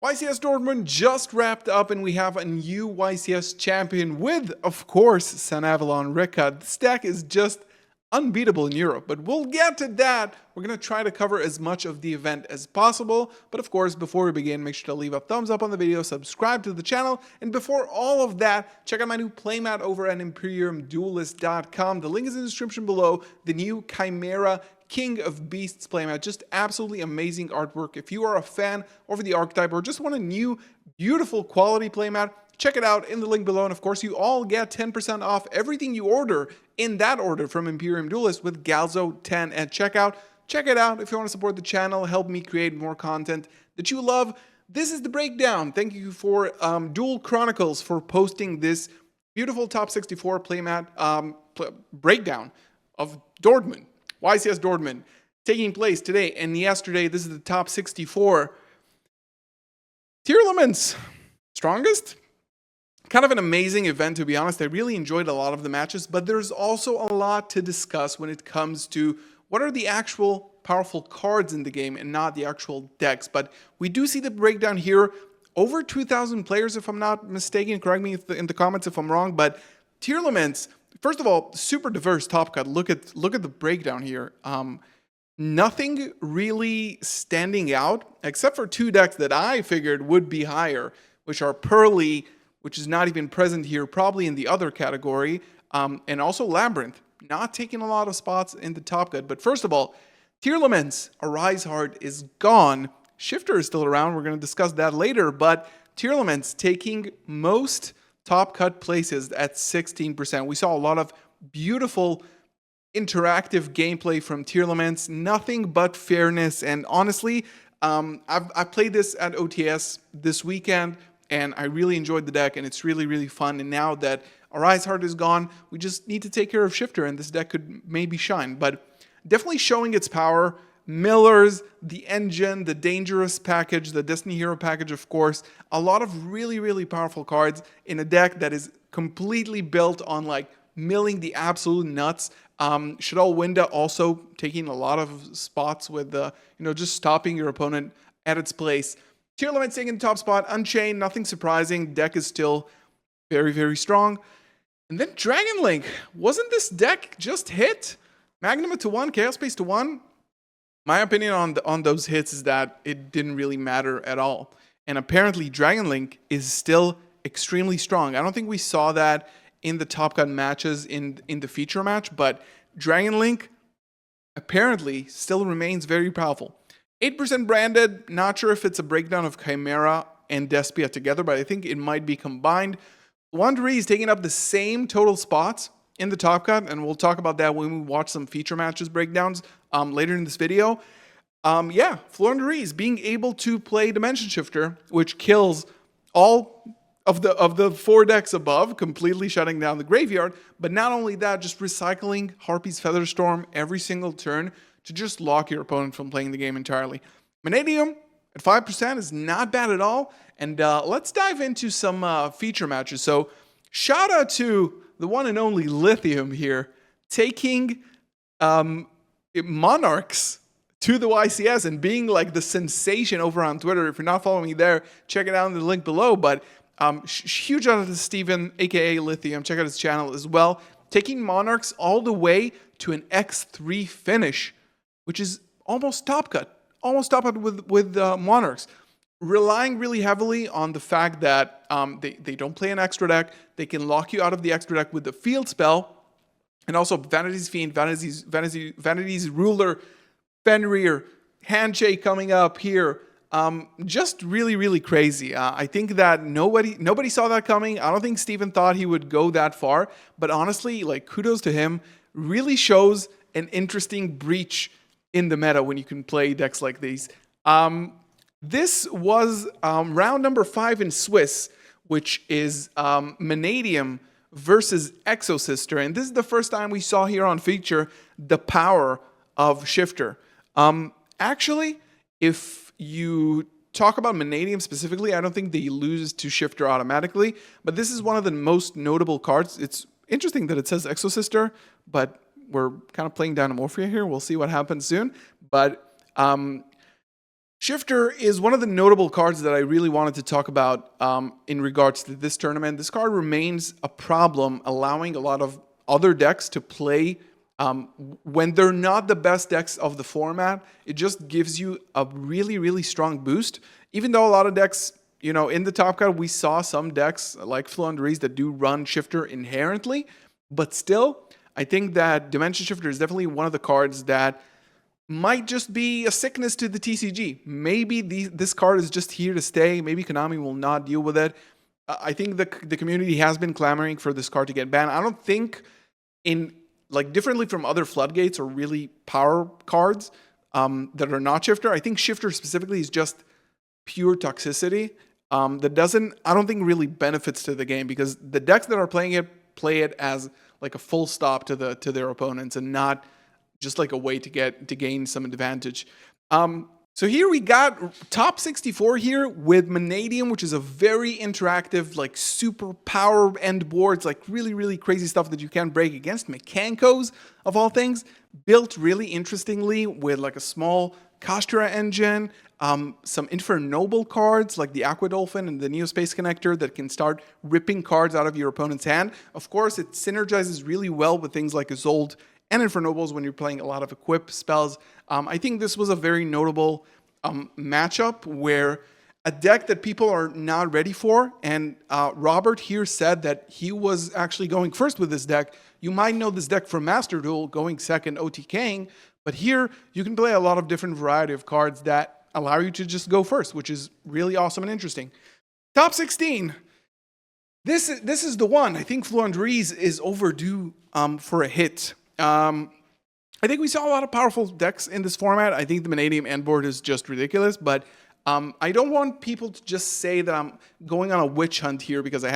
YCS Dortmund just wrapped up and we have a new YCS champion with, of course, San Avalon Rika. This deck is just unbeatable in Europe, but we'll get to that. We're going to try to cover as much of the event as possible, but of course, before we begin, make sure to leave a thumbs up on the video, subscribe to the channel, and before all of that, check out my new playmat over at ImperiumDuelist.com. The link is in the description below. The new Chimera King of Beasts playmat, just absolutely amazing artwork. If you are a fan of the archetype or just want a new, beautiful quality playmat, check it out in the link below. And of course, you all get 10% off everything you order in that order from Imperium Duelist with Galzo10 at checkout. Check it out if you want to support the channel, help me create more content that you love. This is the breakdown. Thank you for Duel Chronicles for posting this beautiful top 64 playmat breakdown of Dortmund. YCS Dortmund taking place today and yesterday. This is the top 64. Tearlaments, strongest? Kind of an amazing event, to be honest. I really enjoyed a lot of the matches, but there's also a lot to discuss when it comes to what are the actual powerful cards in the game and not the actual decks. But we do see the breakdown here. Over 2,000 players, if I'm not mistaken. Correct me in the comments if I'm wrong. But Tearlaments, first of all, super diverse top cut. Look at the breakdown here. Nothing really standing out except for two decks that I figured would be higher, which are Pearly, which is not even present here, probably in the other category, and also Labyrinth, not taking a lot of spots in the top cut. But first of all, Tearlaments, Arise Heart is gone. Shifter is still around. We're going to discuss that later, but Tearlaments taking most top cut places at 16%. We saw a lot of beautiful interactive gameplay from Tearlaments, nothing but fairness. And honestly, I played this at OTS this weekend, and I really enjoyed the deck, and it's really, really fun. And now that Arise Heart is gone, we just need to take care of Shifter, and this deck could maybe shine. But definitely showing its power. Millers, the Engine, the Dangerous package, the Destiny Hero package, of course. A lot of really, really powerful cards in a deck that is completely built on like milling the absolute nuts. Shadal Winda also taking a lot of spots with just stopping your opponent at its place. Tearlaments taking the top spot. Unchained, nothing surprising. Deck is still very, very strong. And then Dragon Link. Wasn't this deck just hit? Magnum to 1, Chaos Space to 1. My opinion on those hits is that it didn't really matter at all. And apparently Dragon Link is still extremely strong. I don't think we saw that in the Top Gun matches in the feature match, but Dragon Link apparently still remains very powerful. 8% branded, not sure if it's a breakdown of Chimera and Despia together, but I think it might be combined. Wandery is taking up the same total spots in the top cut, and we'll talk about that when we watch some feature matches breakdowns later in this video. Florendrees being able to play Dimension Shifter, which kills all of the 4 decks above, completely shutting down the graveyard. But not only that, just recycling Harpy's Featherstorm every single turn to just lock your opponent from playing the game entirely. Vanadium at 5% is not bad at all. And let's dive into some feature matches. So shout out to the one and only Lithium here, taking Monarchs to the YCS and being like the sensation over on Twitter. If you're not following me there, check it out in the link below. But huge shout out to Steven, aka Lithium. Check out his channel as well. Taking Monarchs all the way to an X3 finish, which is almost top cut. Almost top cut with Monarchs. Relying really heavily on the fact that they don't play an extra deck. They can lock you out of the extra deck with the field spell. And also Vanity's Fiend, Vanity's Ruler, Fenrir, Handshake coming up here. Just really, really crazy. I think that nobody saw that coming. I don't think Steven thought he would go that far. But honestly, like, kudos to him. Really shows an interesting breach in the meta when you can play decks like these. This was round number 5 in Swiss, which is Vanadium versus Exosister. And this is the first time we saw here on feature the power of Shifter. Actually, if you talk about Vanadium specifically, I don't think they lose to Shifter automatically. But this is one of the most notable cards. It's interesting that it says Exosister, but we're kind of playing Dynamorphia here. We'll see what happens soon. But Shifter is one of the notable cards that I really wanted to talk about in regards to this tournament. This card remains a problem, allowing a lot of other decks to play when they're not the best decks of the format. It just gives you a really, really strong boost. Even though a lot of decks, in the top card, we saw some decks like Fluenderies that do run Shifter inherently, but still, I think that Dimension Shifter is definitely one of the cards that might just be a sickness to the TCG. Maybe this card is just here to stay. Maybe Konami will not deal with it. I think the community has been clamoring for this card to get banned. I don't think differently from other floodgates or really power cards that are not Shifter. I think Shifter specifically is just pure toxicity that I don't think really benefits to the game, because the decks that are playing it play it as like a full stop to their opponents and not just like a way to gain some advantage. So here we got top 64 here with Vanadium, which is a very interactive, like super power end boards, like really, really crazy stuff that you can break against. Mechankos, of all things, built really interestingly with like a small Kashtira engine, some Infernoble cards like the Aqua Dolphin and the Neospace Connector that can start ripping cards out of your opponent's hand. Of course, it synergizes really well with things like Isolde and Infernobles when you're playing a lot of equip spells. I think this was a very notable matchup where a deck that people are not ready for, and Robert here said that he was actually going first with this deck. You might know this deck from Master Duel, going second OTKing, but here you can play a lot of different variety of cards that allow you to just go first, which is really awesome and interesting. Top 16. This is the one. I think Fluenderies is overdue for a hit. I think we saw a lot of powerful decks in this format. I think the Vanadium end board is just ridiculous, but I don't want people to just say that I'm going on a witch hunt here because I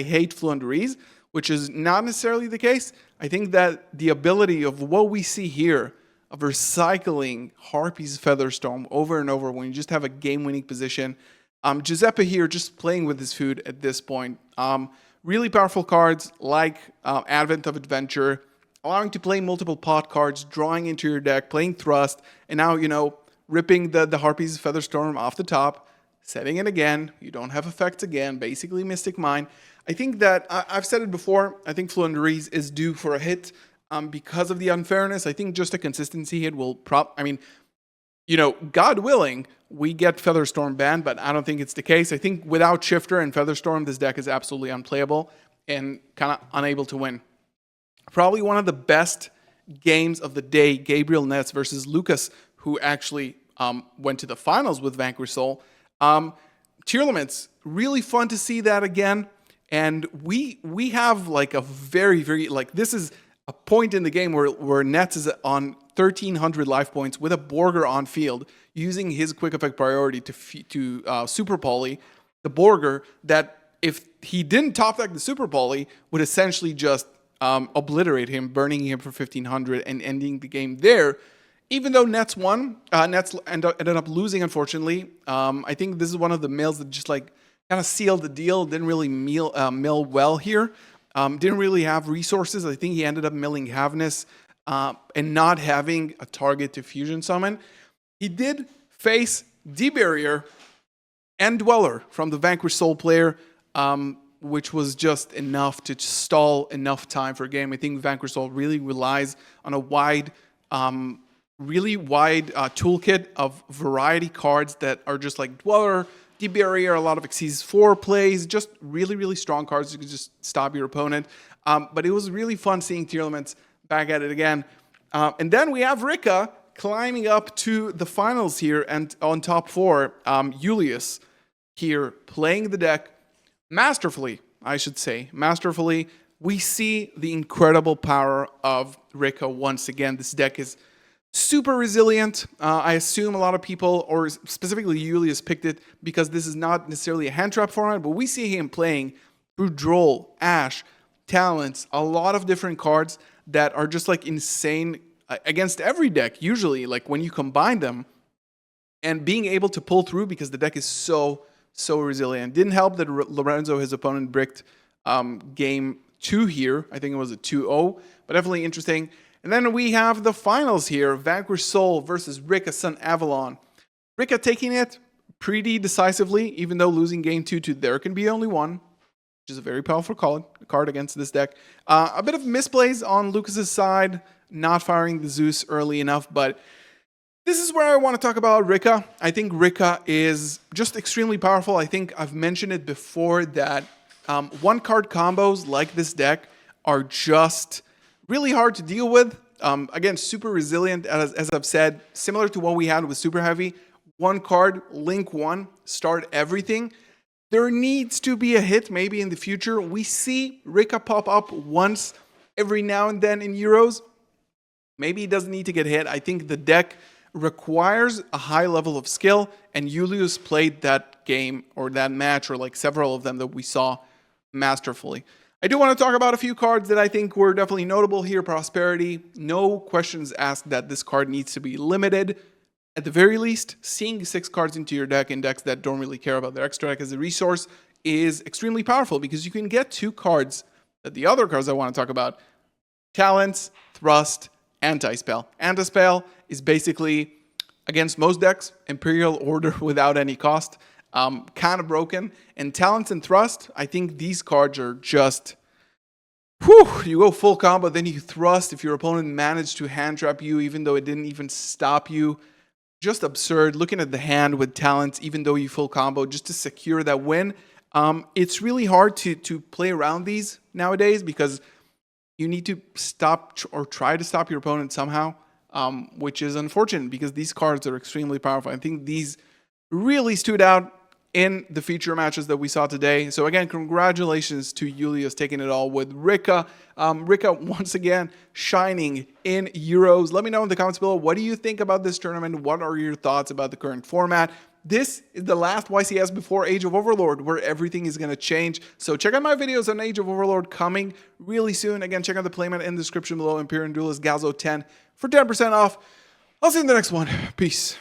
hate Fluenderies, which is not necessarily the case. I think that the ability of what we see here of recycling Harpy's Featherstorm over and over when you just have a game-winning position. Giuseppe here just playing with his food at this point. Really powerful cards like Advent of Adventure, allowing to play multiple pot cards, drawing into your deck, playing Thrust, and now, ripping the Harpy's Featherstorm off the top, setting it again. You don't have effects again, basically Mystic Mine. I think that, I've said it before, I think Fluenderies is due for a hit because of the unfairness. I think just a consistency hit will God willing, we get Featherstorm banned, but I don't think it's the case. I think without Shifter and Featherstorm, this deck is absolutely unplayable and kind of unable to win. Probably one of the best games of the day, Gabriel Nets versus Lucas, who actually went to the finals with Vanquish Soul. Tearlaments, really fun to see that again. And we have like a very, very, this is a point in the game where Nets is on 1,300 life points with a Borger on field, using his quick effect priority to super poly the Borger, that if he didn't top deck the super poly, would essentially just obliterate him, burning him for 1,500 and ending the game there. Even though Nets won, Nets ended up losing, unfortunately. I think this is one of the mills that just kind of sealed the deal, didn't really mill well here. Didn't really have resources. I think he ended up milling Havness and not having a target to fusion summon. He did face D-Barrier and Dweller from the Vanquish Soul player, which was just enough to stall enough time for a game. I think Vanquish Soul really relies on a really wide toolkit of variety cards that are just like Dweller, D-Barrier, a lot of Xyz 4 plays, just really, really strong cards. You can just stop your opponent. But it was really fun seeing Tearlaments back at it again. And then we have Rika climbing up to the finals here, and on top 4, Julius here playing the deck masterfully, I should say. Masterfully. We see the incredible power of Rika once again. This deck is super resilient. I assume a lot of people, or specifically Julius, picked it because this is not necessarily a hand trap format, but we see him playing through Droll, Ash, Talents, a lot of different cards that are just like insane against every deck, usually, like when you combine them, and being able to pull through because the deck is so resilient. Didn't help that Lorenzo, his opponent, bricked game 2 here. I think it was a 2-0, but definitely interesting. And then we have the finals here, Vanquish Soul versus Rika Sun Avalon. Rika taking it pretty decisively, even though losing game 2 to there can be only one, which is a very powerful card against this deck. A bit of misplays on Lucas's side, not firing the Zeus early enough, but this is where I want to talk about Rika. I think Rika is just extremely powerful. I think I've mentioned it before that one-card combos like this deck are just really hard to deal with. Again, super resilient, as I've said, similar to what we had with Super Heavy. One card, link one, start everything. There needs to be a hit maybe in the future. We see Rika pop up once every now and then in Euros. Maybe he doesn't need to get hit. I think the deck requires a high level of skill, and Julius played that game or that match, or like several of them that we saw, masterfully. I do want to talk about a few cards that I think were definitely notable here. Prosperity, no questions asked that this card needs to be limited. At the very least, seeing 6 cards into your deck in decks that don't really care about their extra deck as a resource is extremely powerful, because you can get 2 cards that the other cards I want to talk about, Talents, Thrust, Anti-Spell. Anti-Spell is basically, against most decks, Imperial Order without any cost. Kind of broken. And Talents and Thrust, I think these cards are just, you go full combo, then you Thrust if your opponent managed to hand trap you, even though it didn't even stop you. Just absurd. Looking at the hand with Talents, even though you full combo, just to secure that win. It's really hard to play around these nowadays, because you need to stop or try to stop your opponent somehow, which is unfortunate, because these cards are extremely powerful. I think these really stood out in the feature matches that we saw today. So again, congratulations to Julius taking it all with Rika. Rika, once again, shining in Euros. Let me know in the comments below, what do you think about this tournament? What are your thoughts about the current format? This is the last YCS before Age of Overlord, where everything is going to change. So check out my videos on Age of Overlord coming really soon. Again, check out the playmat in the description below, Imperial Duelist Gazo 10 for 10% off. I'll see you in the next one. Peace.